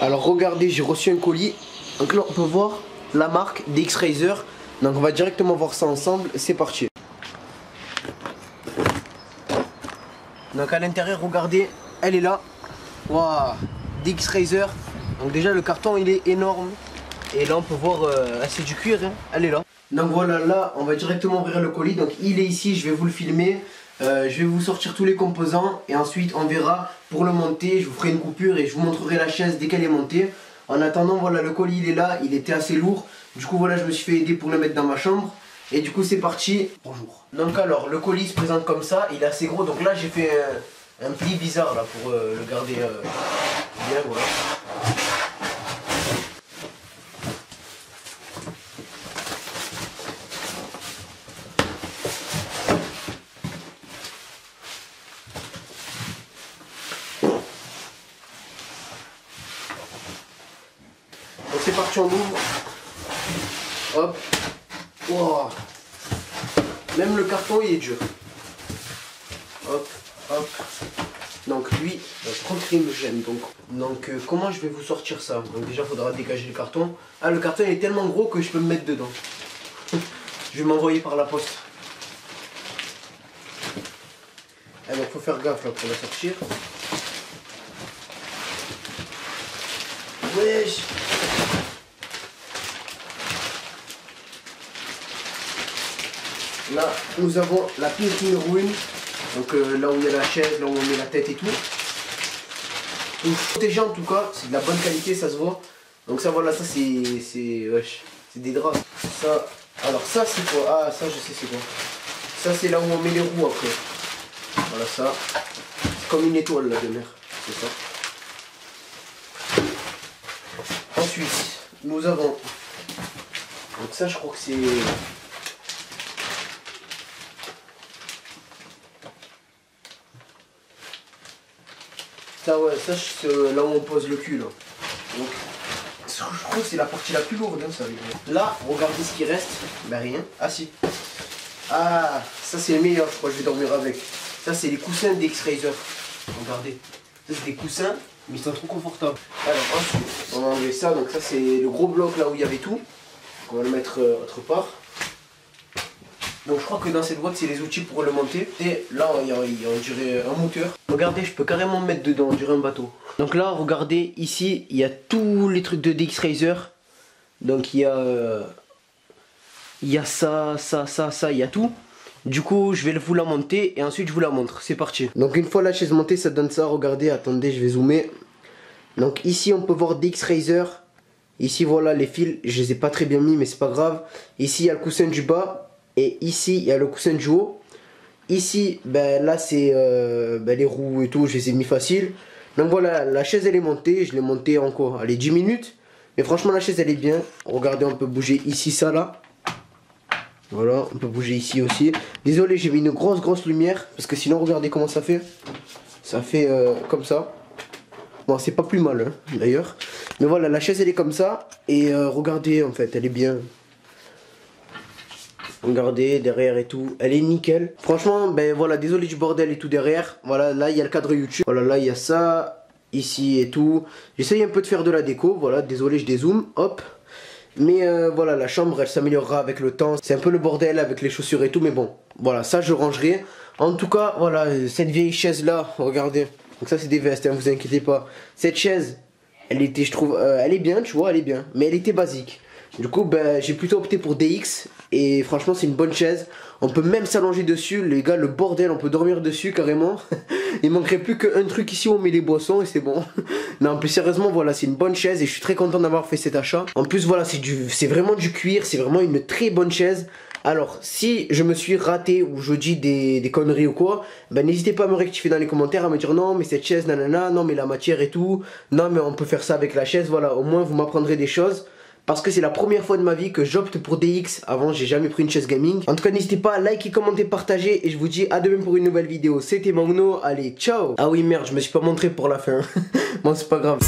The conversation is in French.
Alors regardez, j'ai reçu un colis. Donc là on peut voir la marque DxRazer. Donc on va directement voir ça ensemble, c'est parti. Donc à l'intérieur, regardez, elle est là. Waouh, DxRazer. Donc déjà le carton il est énorme. Et là on peut voir, c'est du cuir, hein. Elle est là. Donc voilà, là on va directement ouvrir le colis. Donc il est ici, je vais vous le filmer. Je vais vous sortir tous les composants. Et ensuite on verra pour le monter. Je vous ferai une coupure et je vous montrerai la chaise dès qu'elle est montée. En attendant, voilà, le colis il est là, il était assez lourd. Du coup voilà, je me suis fait aider pour le mettre dans ma chambre. Et du coup c'est parti. Bonjour. Donc alors, le colis se présente comme ça, il est assez gros. Donc là j'ai fait un pli bizarre là pour le garder bien, voilà. Donc c'est parti, on ouvre. Hop. Wow. Même le carton il est dur. Hop, hop. Donc lui, trop j'aime. Donc comment je vais vous sortir ça? Donc déjà il faudra dégager le carton. Ah, le carton il est tellement gros que je peux me mettre dedans. Je vais m'envoyer par la poste. Ah, donc faut faire gaffe là pour la sortir. Wesh. Là, nous avons la pièce numéro 1. Donc là où il y a la chaise, là où on met la tête et tout. Donc protégé en tout cas, c'est de la bonne qualité, ça se voit. Donc ça voilà, ça c'est wesh, c'est des draps. Ça, alors ça c'est quoi? Ah ça je sais c'est quoi. Ça c'est là où on met les roues après. Voilà ça. C'est comme une étoile là de mer. C'est ça. Ensuite, nous avons. Donc ça je crois que c'est. Ça ouais, ça c'est là où on pose le cul là. Donc je trouve que c'est la partie la plus lourde hein, ça. Là, regardez ce qui reste. Ben rien. Ah si. Ah, ça c'est le meilleur, je crois que je vais dormir avec. Ça c'est les coussins DxRazer. Regardez. Ça c'est des coussins, mais ils sont trop confortables. Alors ensuite, on va enlever ça. Donc ça c'est le gros bloc là où il y avait tout. On va le mettre autre part. Donc je crois que dans cette boîte c'est les outils pour le monter. Et là il y a dirait un moteur. Regardez, je peux carrément me mettre dedans, on dirait un bateau. Donc là regardez, ici il y a tous les trucs de DxRazer. Donc il y a ça, il y a tout. Du coup je vais vous la monter et ensuite je vous la montre, c'est parti. Donc une fois la chaise montée ça donne ça, regardez, attendez je vais zoomer. Donc ici on peut voir DxRazer. Ici voilà les fils, je les ai pas très bien mis mais c'est pas grave. Ici il y a le coussin du bas. Et ici il y a le coussin du haut. Ici ben là c'est les roues et tout, je les ai mis facile. Donc voilà, la chaise elle est montée. Je l'ai montée en quoi? Allez 10 minutes. Mais franchement la chaise elle est bien. Regardez, on peut bouger ici ça là. Voilà, on peut bouger ici aussi. Désolé, j'ai mis une grosse lumière. Parce que sinon regardez comment ça fait. Ça fait comme ça. Bon c'est pas plus mal hein, d'ailleurs. Mais voilà, la chaise elle est comme ça. Et regardez en fait, elle est bien. Regardez derrière et tout, elle est nickel. Franchement, ben voilà, désolé du bordel et tout derrière. Voilà, là il y a le cadre YouTube. Voilà, là il y a ça, ici et tout. J'essaye un peu de faire de la déco, voilà, désolé je dézoome, hop. Mais voilà, la chambre elle s'améliorera avec le temps. C'est un peu le bordel avec les chaussures et tout, mais bon, voilà, ça je rangerai. En tout cas, voilà, cette vieille chaise là, regardez. Donc ça c'est des vestes, hein, vous inquiétez pas. Cette chaise, elle était, je trouve, elle est bien, tu vois, elle est bien. Mais elle était basique. Du coup, ben, j'ai plutôt opté pour DX. Et franchement, c'est une bonne chaise. On peut même s'allonger dessus. Les gars, le bordel, on peut dormir dessus carrément. Il manquerait plus qu'un truc ici où on met les boissons et c'est bon. Non, plus sérieusement, voilà, c'est une bonne chaise. Et je suis très content d'avoir fait cet achat. En plus, voilà, c'est vraiment du cuir. C'est vraiment une très bonne chaise. Alors, si je me suis raté ou je dis des conneries ou quoi, ben n'hésitez pas à me rectifier dans les commentaires, à me dire non mais cette chaise, nanana, non mais la matière et tout. Non mais on peut faire ça avec la chaise. Voilà, au moins vous m'apprendrez des choses. Parce que c'est la première fois de ma vie que j'opte pour DX. Avant j'ai jamais pris une chaise gaming. En tout cas n'hésitez pas à liker, commenter, partager. Et je vous dis à demain pour une nouvelle vidéo. C'était Magno, allez ciao. Ah oui merde, je me suis pas montré pour la fin. Bon c'est pas grave.